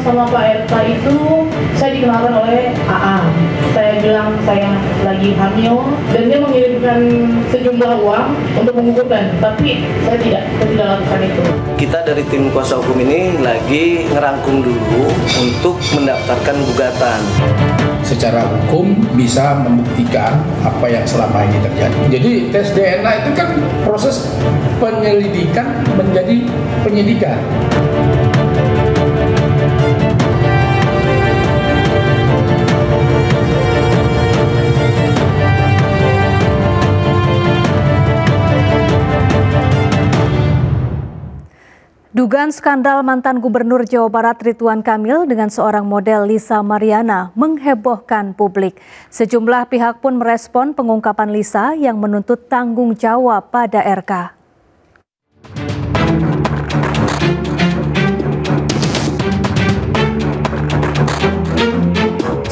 sama Pak RK itu saya dikenalkan oleh AA. Saya bilang saya lagi hamil dan dia mengirimkan sejumlah uang untuk menggugurkan, tapi saya tidak lakukan itu. Kita dari tim kuasa hukum ini lagi ngerangkum dulu untuk mendaftarkan gugatan. Secara hukum bisa membuktikan apa yang selama ini terjadi. Jadi tes DNA itu kan proses penyelidikan menjadi penyidikan. Dugaan skandal mantan Gubernur Jawa Barat Ridwan Kamil dengan seorang model Lisa Mariana menghebohkan publik. Sejumlah pihak pun merespon pengungkapan Lisa yang menuntut tanggung jawab pada RK.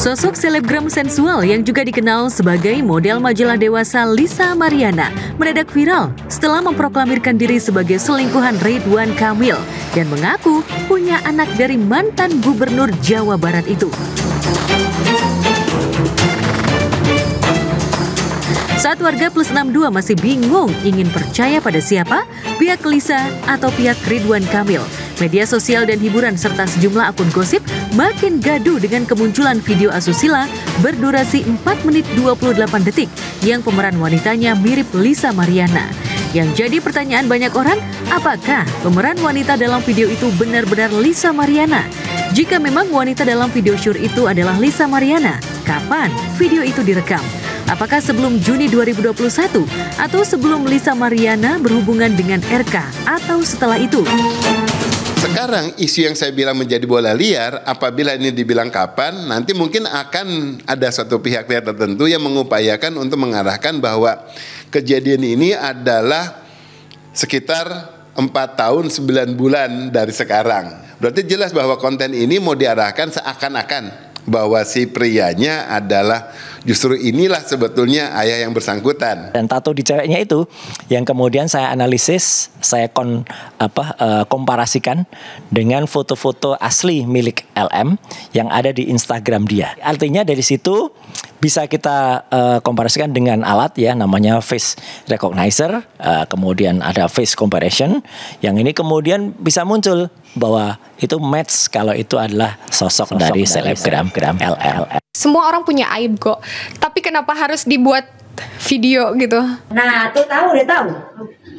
Sosok selebgram sensual yang juga dikenal sebagai model majalah dewasa Lisa Mariana mendadak viral setelah memproklamirkan diri sebagai selingkuhan Ridwan Kamil dan mengaku punya anak dari mantan Gubernur Jawa Barat itu. Saat warga Plus 62 masih bingung ingin percaya pada siapa, pihak Lisa atau pihak Ridwan Kamil, media sosial dan hiburan serta sejumlah akun gosip makin gaduh dengan kemunculan video asusila berdurasi 4 menit 28 detik yang pemeran wanitanya mirip Lisa Mariana. Yang jadi pertanyaan banyak orang, apakah pemeran wanita dalam video itu benar-benar Lisa Mariana? Jika memang wanita dalam video syur itu adalah Lisa Mariana, kapan video itu direkam? Apakah sebelum Juni 2021 atau sebelum Lisa Mariana berhubungan dengan RK atau setelah itu? Sekarang isu yang saya bilang menjadi bola liar, apabila ini dibilang kapan, nanti mungkin akan ada suatu pihak tertentu yang mengupayakan untuk mengarahkan bahwa kejadian ini adalah sekitar 4 tahun 9 bulan dari sekarang. Berarti jelas bahwa konten ini mau diarahkan seakan-akan bahwa si prianya adalah justru inilah sebetulnya ayah yang bersangkutan. Dan tato di ceweknya itu yang kemudian saya analisis, saya komparasikan dengan foto-foto asli milik LM yang ada di Instagram dia. Artinya dari situ bisa kita komparasikan dengan alat ya namanya face recognizer, kemudian ada face comparison, yang ini kemudian bisa muncul bahwa itu match kalau itu adalah sosok dari selebgram LM. Semua orang punya aib kok, tapi kenapa harus dibuat video gitu? Nah, tuh udah tahu,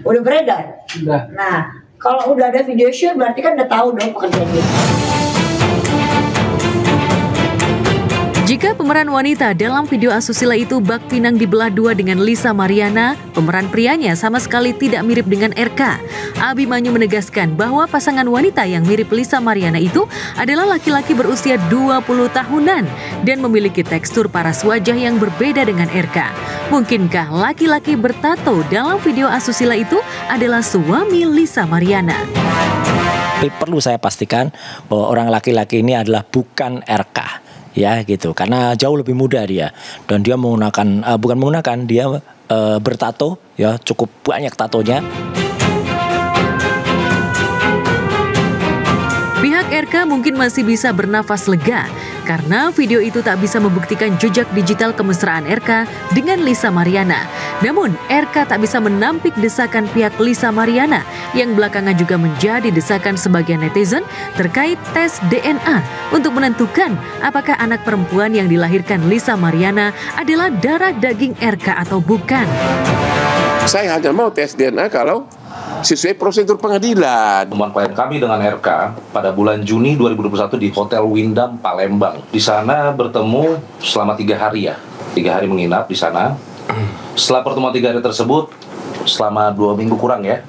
udah beredar. Nah, kalau udah ada video shoot berarti kan udah tahu dong pekerjaan dia. Jika pemeran wanita dalam video asusila itu bak pinang dibelah dua dengan Lisa Mariana, pemeran prianya sama sekali tidak mirip dengan RK. Abimanyu menegaskan bahwa pasangan wanita yang mirip Lisa Mariana itu adalah laki-laki berusia 20 tahunan dan memiliki tekstur paras wajah yang berbeda dengan RK. Mungkinkah laki-laki bertato dalam video asusila itu adalah suami Lisa Mariana? Perlu saya pastikan bahwa orang laki-laki ini adalah bukan RK. Ya gitu, karena jauh lebih muda dia dan dia menggunakan dia bertato ya, cukup banyak tatonya. Pihak RK mungkin masih bisa bernafas lega karena video itu tak bisa membuktikan jejak digital kemesraan RK dengan Lisa Mariana. Namun RK tak bisa menampik desakan pihak Lisa Mariana yang belakangan juga menjadi desakan sebagian netizen terkait tes DNA untuk menentukan apakah anak perempuan yang dilahirkan Lisa Mariana adalah darah daging RK atau bukan. Saya hanya mau tes DNA kalau sesuai prosedur pengadilan. Pertemuan klien kami dengan RK pada bulan Juni 2021 di Hotel Windham, Palembang. Di sana bertemu selama 3 hari ya. 3 hari menginap di sana. Setelah pertemuan 3 hari tersebut, selama 2 minggu kurang ya.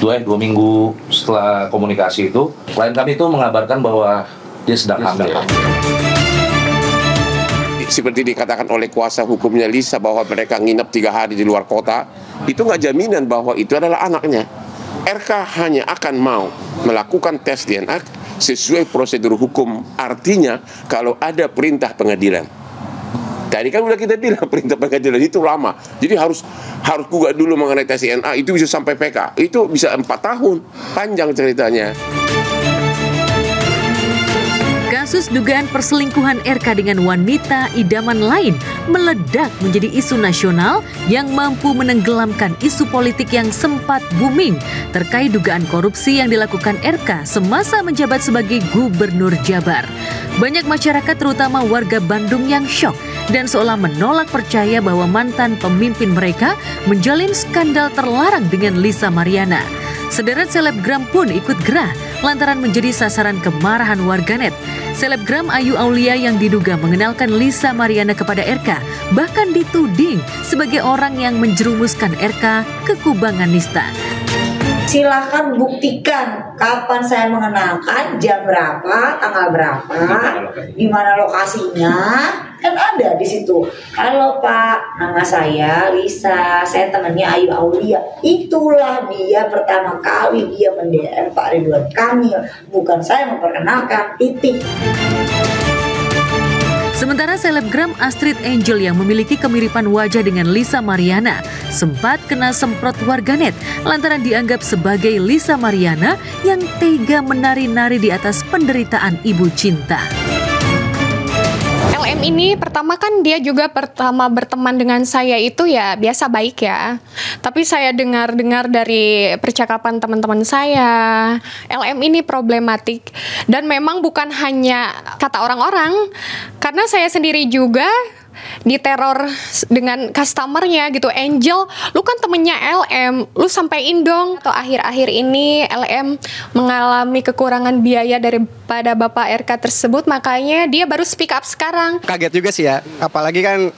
2 minggu setelah komunikasi itu, klien kami itu mengabarkan bahwa dia sedang hamil. Seperti dikatakan oleh kuasa hukumnya Lisa bahwa mereka nginap 3 hari di luar kota, itu nggak jaminan bahwa itu adalah anaknya. RK hanya akan mau melakukan tes DNA sesuai prosedur hukum. Artinya kalau ada perintah pengadilan. Tadi kan udah kita bilang perintah pengadilan itu lama. Jadi harus gugat dulu mengenai tes DNA, itu bisa sampai PK. Itu bisa 4 tahun, panjang ceritanya. Kasus dugaan perselingkuhan RK dengan wanita idaman lain meledak menjadi isu nasional yang mampu menenggelamkan isu politik yang sempat booming terkait dugaan korupsi yang dilakukan RK semasa menjabat sebagai Gubernur Jabar. Banyak masyarakat terutama warga Bandung yang syok dan seolah menolak percaya bahwa mantan pemimpin mereka menjalin skandal terlarang dengan Lisa Mariana. Sederet selebgram pun ikut gerah lantaran menjadi sasaran kemarahan warganet. Selebgram Ayu Aulia yang diduga mengenalkan Lisa Mariana kepada RK bahkan dituding sebagai orang yang menjerumuskan RK ke kubangan nista. Silahkan buktikan kapan saya mengenalkan, jam berapa, tanggal berapa, di mana lokasinya, kan ada di situ. Kalau Pak, nama saya Lisa, saya temannya Ayu Aulia. Itulah dia pertama kali dia mendm Pak Ridwan Kamil, bukan saya memperkenalkan, titik. Sementara selebgram Astrid Angel yang memiliki kemiripan wajah dengan Lisa Mariana sempat kena semprot warganet lantaran dianggap sebagai Lisa Mariana yang tega menari-nari di atas penderitaan ibu cinta. LM ini pertama kan dia juga pertama berteman dengan saya itu ya biasa baik ya. Tapi saya dengar dari percakapan teman-teman saya, LM ini problematik dan memang bukan hanya kata orang-orang, karena saya sendiri juga diteror dengan customernya gitu. Angel, lu kan temennya LM, lu sampein dong. Atau akhir-akhir ini LM mengalami kekurangan biaya daripada Bapak RK tersebut, makanya dia baru speak up sekarang. Kaget juga sih ya, apalagi kan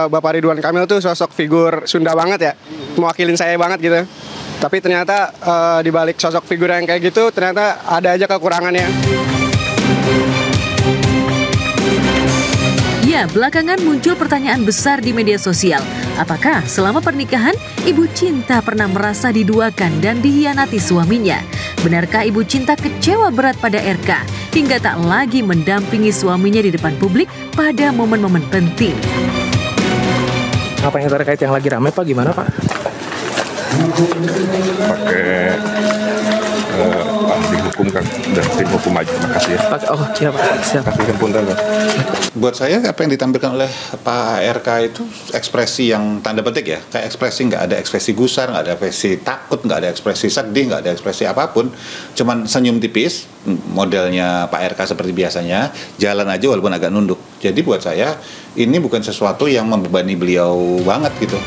Bapak Ridwan Kamil tuh sosok figur Sunda banget ya, mewakilin saya banget gitu. Tapi ternyata di balik sosok figur yang kayak gitu ternyata ada aja kekurangannya. Ya, belakangan muncul pertanyaan besar di media sosial. Apakah selama pernikahan, Ibu Cinta pernah merasa diduakan dan dihianati suaminya? Benarkah Ibu Cinta kecewa berat pada RK hingga tak lagi mendampingi suaminya di depan publik pada momen-momen penting? Apa yang terkait yang lagi ramai Pak, gimana Pak? Pakai ahli hukum kan, dan tim hukum aja. Makasih ya. Oh siap Pak, siap. Buat saya apa yang ditampilkan oleh Pak RK itu ekspresi yang tanda petik ya, kayak ekspresi, nggak ada ekspresi gusar, nggak ada ekspresi takut, nggak ada ekspresi sedih, nggak ada ekspresi apapun, cuman senyum tipis, modelnya Pak RK seperti biasanya, jalan aja walaupun agak nunduk. Jadi buat saya ini bukan sesuatu yang membebani beliau banget gitu.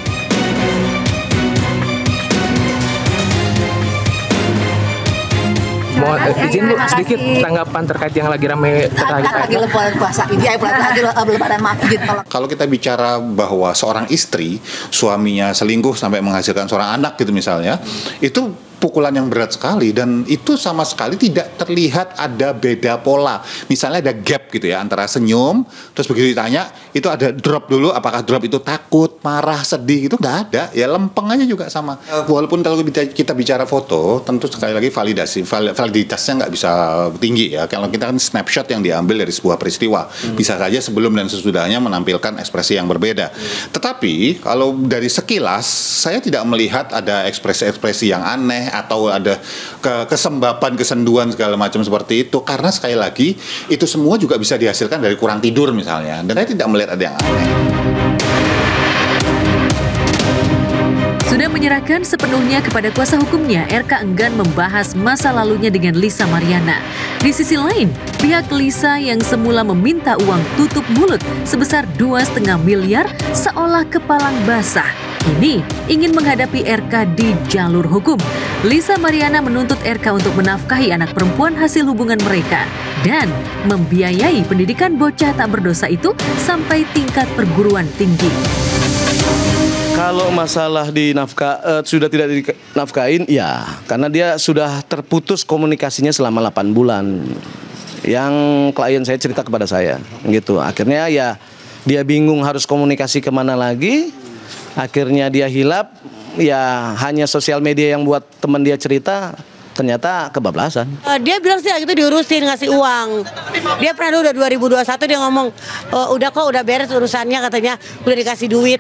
Mau izin Bu sedikit tanggapan terkait yang lagi ramai lagi lebaran puasa ini, lagi lebaran maaf izin tolong. Kalau kita bicara bahwa seorang istri suaminya selingkuh sampai menghasilkan seorang anak gitu misalnya, itu pukulan yang berat sekali dan itu sama sekali tidak terlihat ada beda pola. Misalnya ada gap gitu ya antara senyum, terus begitu ditanya itu ada drop dulu, apakah drop itu takut, marah, sedih, itu nggak ada, ya lempeng aja juga sama. Walaupun kalau kita bicara foto, tentu sekali lagi validitasnya nggak bisa tinggi ya. Kalau kita kan snapshot yang diambil dari sebuah peristiwa, bisa saja sebelum dan sesudahnya menampilkan ekspresi yang berbeda. Tetapi kalau dari sekilas saya tidak melihat ada ekspresi-ekspresi yang aneh atau ada kesembapan, kesenduan segala macam seperti itu, karena sekali lagi itu semua juga bisa dihasilkan dari kurang tidur misalnya, dan saya tidak melihat ada yang aneh. Sudah menyerahkan sepenuhnya kepada kuasa hukumnya, RK enggan membahas masa lalunya dengan Lisa Mariana. Di sisi lain, pihak Lisa yang semula meminta uang tutup mulut sebesar 2,5 miliar seolah kepalang basah, ini ingin menghadapi RK di jalur hukum. Lisa Mariana menuntut RK untuk menafkahi anak perempuan hasil hubungan mereka dan membiayai pendidikan bocah tak berdosa itu sampai tingkat perguruan tinggi. Kalau masalah sudah tidak dinafkain, ya karena dia sudah terputus komunikasinya selama 8 bulan. Yang klien saya cerita kepada saya, gitu. Akhirnya ya dia bingung harus komunikasi kemana lagi. Akhirnya dia hilap, ya hanya sosial media yang buat teman dia cerita, ternyata kebablasan. Dia bilang sih gitu diurusin, ngasih uang. Dia pernah udah 2021 dia ngomong, udah kok udah beres urusannya katanya, udah dikasih duit,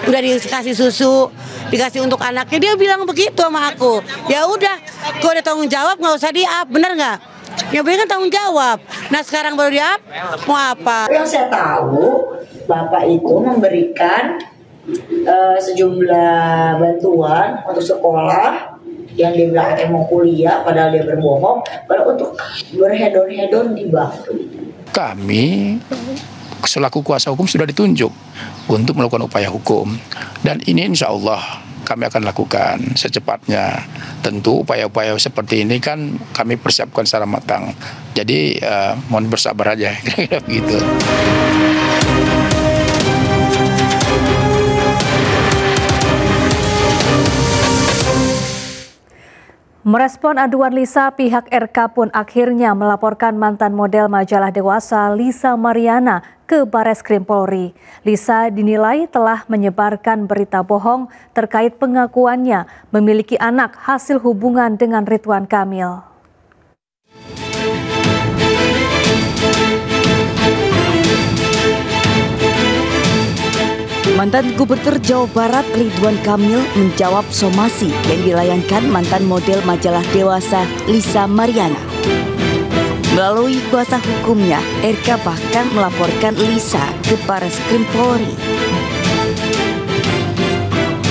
udah dikasih susu, dikasih untuk anaknya. Dia bilang begitu sama aku. Ya udah, kalau ada tanggung jawab nggak usah di-up, bener nggak? Nyobain kan tanggung jawab. Nah sekarang baru dia mau apa? Yang saya tahu, Bapak itu memberikan sejumlah bantuan untuk sekolah yang dia bilang mau kuliah, padahal dia berbohong, padahal untuk berhedon-hedon di Batu. Kami selaku kuasa hukum sudah ditunjuk untuk melakukan upaya hukum, dan ini insya Allah kami akan lakukan secepatnya. Tentu upaya-upaya seperti ini kan kami persiapkan secara matang, jadi mohon bersabar aja kira-kira begitu. Merespon aduan Lisa, pihak RK pun akhirnya melaporkan mantan model majalah Dewasa Lisa Mariana ke Bareskrim Polri. Lisa dinilai telah menyebarkan berita bohong terkait pengakuannya memiliki anak hasil hubungan dengan Ridwan Kamil. Mantan Gubernur Jawa Barat Ridwan Kamil menjawab somasi yang dilayangkan mantan model majalah Dewasa Lisa Mariana. Melalui kuasa hukumnya, RK bahkan melaporkan Lisa ke Bareskrim Polri.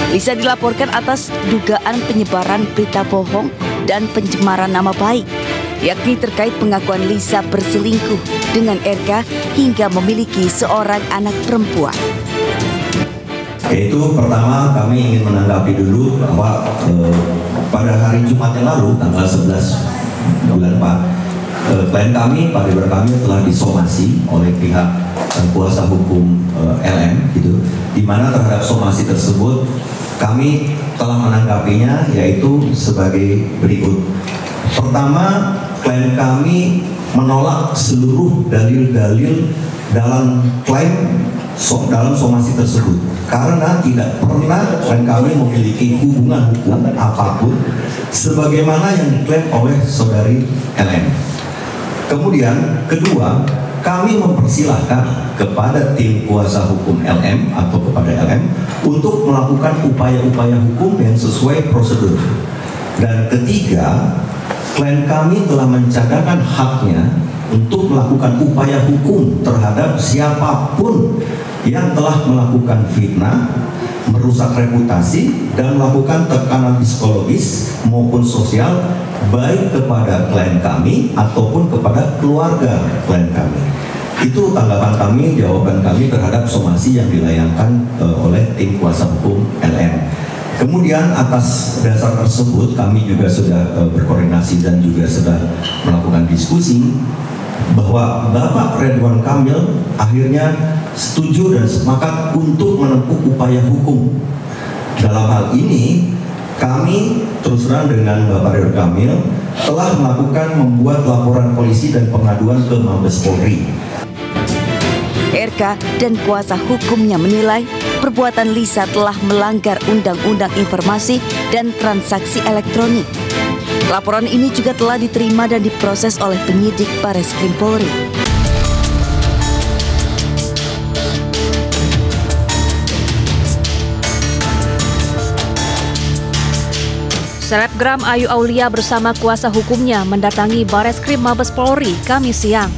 Lisa dilaporkan atas dugaan penyebaran berita bohong dan pencemaran nama baik, yakni terkait pengakuan Lisa berselingkuh dengan RK hingga memiliki seorang anak perempuan. Yaitu pertama kami ingin menanggapi dulu bahwa pada hari Jumat yang lalu tanggal 11 bulan 4 klien kami Pak Ridwan Kamil telah disomasi oleh pihak kuasa hukum LM gitu, di mana terhadap somasi tersebut kami telah menanggapinya yaitu sebagai berikut. Pertama, klien kami menolak seluruh dalil-dalil dalam klaim dalam somasi tersebut karena tidak pernah klien kami memiliki hubungan hukum apapun sebagaimana yang diklaim oleh saudari LM. Kemudian kedua, kami mempersilahkan kepada tim kuasa hukum LM atau kepada LM untuk melakukan upaya-upaya hukum yang sesuai prosedur. Dan ketiga, klien kami telah mencadangkan haknya untuk melakukan upaya hukum terhadap siapapun yang telah melakukan fitnah, merusak reputasi, dan melakukan tekanan psikologis maupun sosial baik kepada klien kami ataupun kepada keluarga klien kami. Itu tanggapan kami, jawaban kami terhadap somasi yang dilayangkan oleh tim kuasa hukum LM. Kemudian atas dasar tersebut kami juga sudah berkoordinasi dan juga sudah melakukan diskusi bahwa Bapak Ridwan Kamil akhirnya setuju dan sepakat untuk menempuh upaya hukum. Dalam hal ini kami terus terang dengan Bapak Ridwan Kamil telah membuat laporan polisi dan pengaduan ke Mabes Polri. RK dan kuasa hukumnya menilai perbuatan Lisa telah melanggar Undang-Undang Informasi dan Transaksi Elektronik. Laporan ini juga telah diterima dan diproses oleh penyidik Bareskrim Polri. Selebgram Ayu Aulia bersama kuasa hukumnya mendatangi Bareskrim Mabes Polri Kamis siang.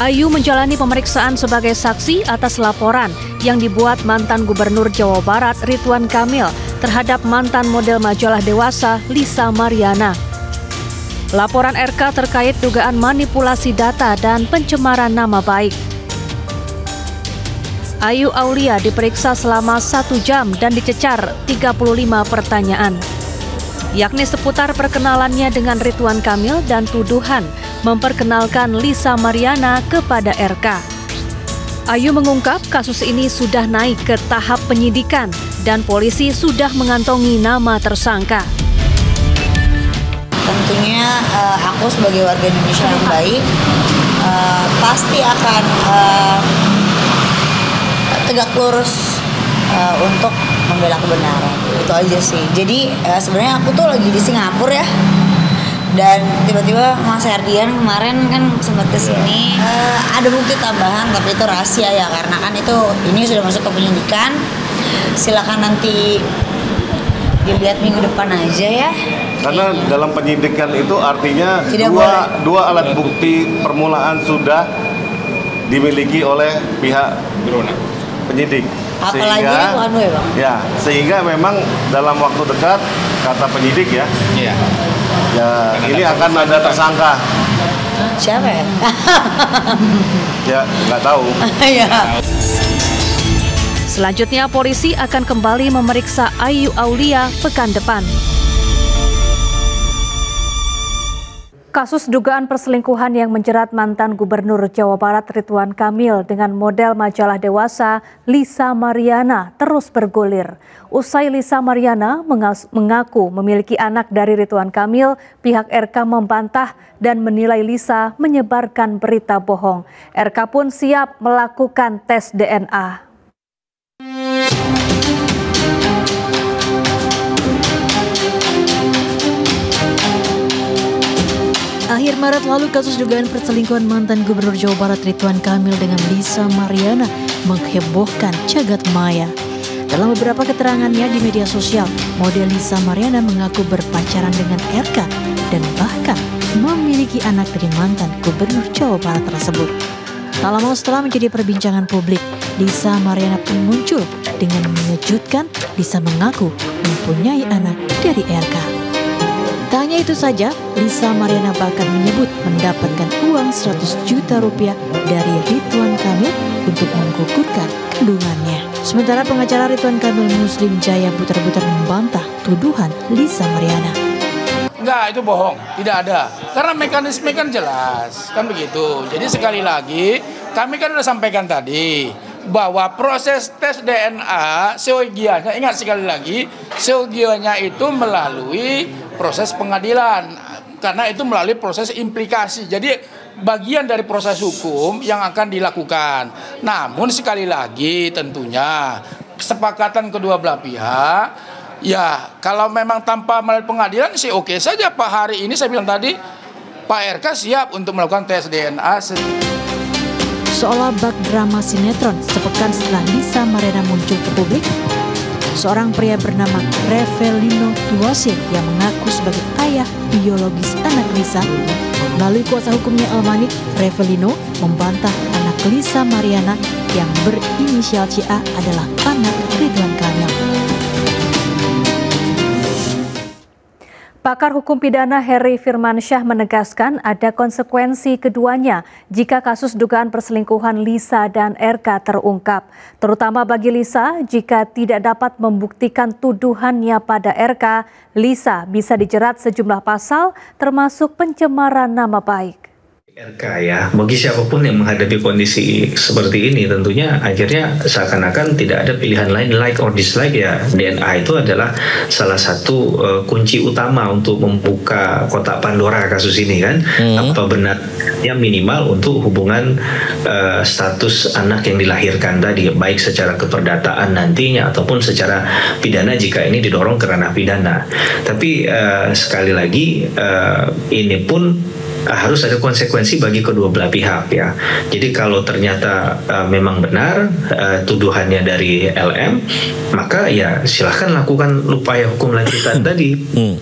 Ayu menjalani pemeriksaan sebagai saksi atas laporan yang dibuat mantan Gubernur Jawa Barat Ridwan Kamil terhadap mantan model majalah Dewasa Lisa Mariana. Laporan RK terkait dugaan manipulasi data dan pencemaran nama baik. Ayu Aulia diperiksa selama 1 jam dan dicecar 35 pertanyaan, yakni seputar perkenalannya dengan Ridwan Kamil dan tuduhan memperkenalkan Lisa Mariana kepada RK. Ayu mengungkap kasus ini sudah naik ke tahap penyidikan dan polisi sudah mengantongi nama tersangka. Tentunya aku sebagai warga Indonesia yang baik pasti akan tegak lurus untuk membela kebenaran. Itu aja sih. Jadi sebenarnya aku tuh lagi di Singapura ya, dan tiba-tiba Mas Herdian kemarin kan sempat kesini. Ada bukti tambahan tapi itu rahasia ya, karena kan ini sudah masuk ke penyidikan. Silakan nanti dilihat minggu depan aja ya. Karena dalam penyidikan itu artinya Tidak dua alat bukti permulaan sudah dimiliki oleh pihak penyidik. Apalagi Sehingga, anu ya, Bang? ya, sehingga memang dalam waktu dekat kata penyidik ya, ini akan ada tersangka. Siapa ya? Ya, nggak tahu. Ya. Selanjutnya, polisi akan kembali memeriksa Ayu Aulia pekan depan. Kasus dugaan perselingkuhan yang menjerat mantan Gubernur Jawa Barat Ridwan Kamil dengan model majalah dewasa Lisa Mariana terus bergulir. Usai Lisa Mariana mengaku memiliki anak dari Ridwan Kamil, pihak RK membantah dan menilai Lisa menyebarkan berita bohong. RK pun siap melakukan tes DNA. Akhir Maret lalu, kasus dugaan perselingkuhan mantan Gubernur Jawa Barat Ridwan Kamil dengan Lisa Mariana menghebohkan jagat maya. Dalam beberapa keterangannya di media sosial, model Lisa Mariana mengaku berpacaran dengan RK dan bahkan memiliki anak dari mantan Gubernur Jawa Barat tersebut. Tak lama setelah menjadi perbincangan publik, Lisa Mariana pun muncul dengan mengejutkan. Lisa mengaku mempunyai anak dari RK. Tak hanya itu saja, Lisa Mariana bahkan menyebut mendapatkan uang 100 juta rupiah dari Ridwan Kamil untuk menggugurkan kandungannya. Sementara pengacara Ridwan Kamil, Muslim Jaya, putar-putar membantah tuduhan Lisa Mariana. Enggak, itu bohong, tidak ada. Karena mekanisme kan jelas, kan begitu. Jadi sekali lagi, kami kan sudah sampaikan tadi bahwa proses tes DNA seyogianya, ingat sekali lagi, seyogianya itu melalui proses pengadilan, karena itu melalui proses implikasi. Jadi bagian dari proses hukum yang akan dilakukan. Namun sekali lagi tentunya kesepakatan kedua belah pihak, ya kalau memang tanpa melalui pengadilan sih oke saja Pak. Hari ini saya bilang tadi, Pak RK siap untuk melakukan tes DNA. Seolah bak drama sinetron sepekan setelah Lisa Mariana muncul ke publik, seorang pria bernama Revelino Tuwase yang mengaku sebagai ayah biologis anak Lisa. Melalui kuasa hukumnya Almani, Revelino membantah anak Lisa Mariana yang berinisial CA adalah anak Ridwan Kamil. Pakar hukum pidana Heri Firmansyah menegaskan ada konsekuensi keduanya jika kasus dugaan perselingkuhan Lisa dan RK terungkap. Terutama bagi Lisa, jika tidak dapat membuktikan tuduhannya pada RK, Lisa bisa dijerat sejumlah pasal termasuk pencemaran nama baik. RK ya, bagi siapapun yang menghadapi kondisi seperti ini tentunya akhirnya seakan-akan tidak ada pilihan lain, like or dislike ya. DNA itu adalah salah satu kunci utama untuk membuka kotak Pandora kasus ini kan. Apa benarnya minimal untuk hubungan status anak yang dilahirkan tadi, baik secara keperdataan nantinya ataupun secara pidana jika ini didorong ke ranah pidana. Tapi sekali lagi ini pun harus ada konsekuensi bagi kedua belah pihak ya. Jadi kalau ternyata memang benar tuduhannya dari LM, maka ya silahkan lakukan upaya hukum lanjutan tadi.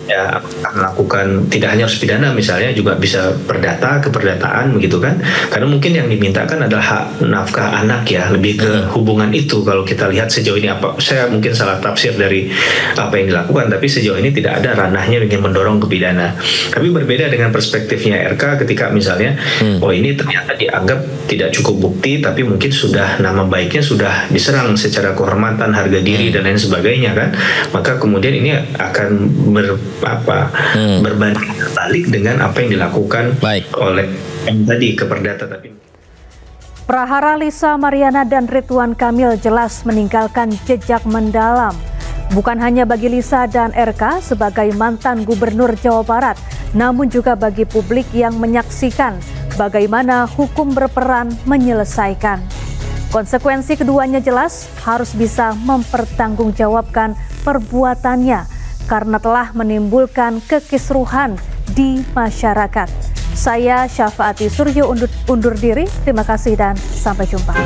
Ya, lakukan tidak hanya harus pidana, misalnya juga bisa perdata, keperdataan begitu kan. Karena mungkin yang dimintakan adalah hak nafkah anak ya, lebih ke hubungan itu. Kalau kita lihat sejauh ini, apa saya mungkin salah tafsir dari apa yang dilakukan, tapi sejauh ini tidak ada ranahnya ingin mendorong ke pidana. Tapi berbeda dengan perspektifnya RK ketika misalnya oh ini ternyata dianggap tidak cukup bukti, tapi mungkin sudah nama baiknya sudah diserang secara kehormatan, harga diri dan lain sebagainya kan, maka kemudian ini akan berbanding balik dengan apa yang dilakukan oleh yang tadi keperdata. Tapi Prahara Lisa Mariana dan Ridwan Kamil jelas meninggalkan jejak mendalam. Bukan hanya bagi Lisa dan RK sebagai mantan Gubernur Jawa Barat, namun juga bagi publik yang menyaksikan bagaimana hukum berperan menyelesaikan. Konsekuensi keduanya jelas harus bisa mempertanggungjawabkan perbuatannya karena telah menimbulkan kekisruhan di masyarakat. Saya Syafaati Suryo undur diri, terima kasih dan sampai jumpa.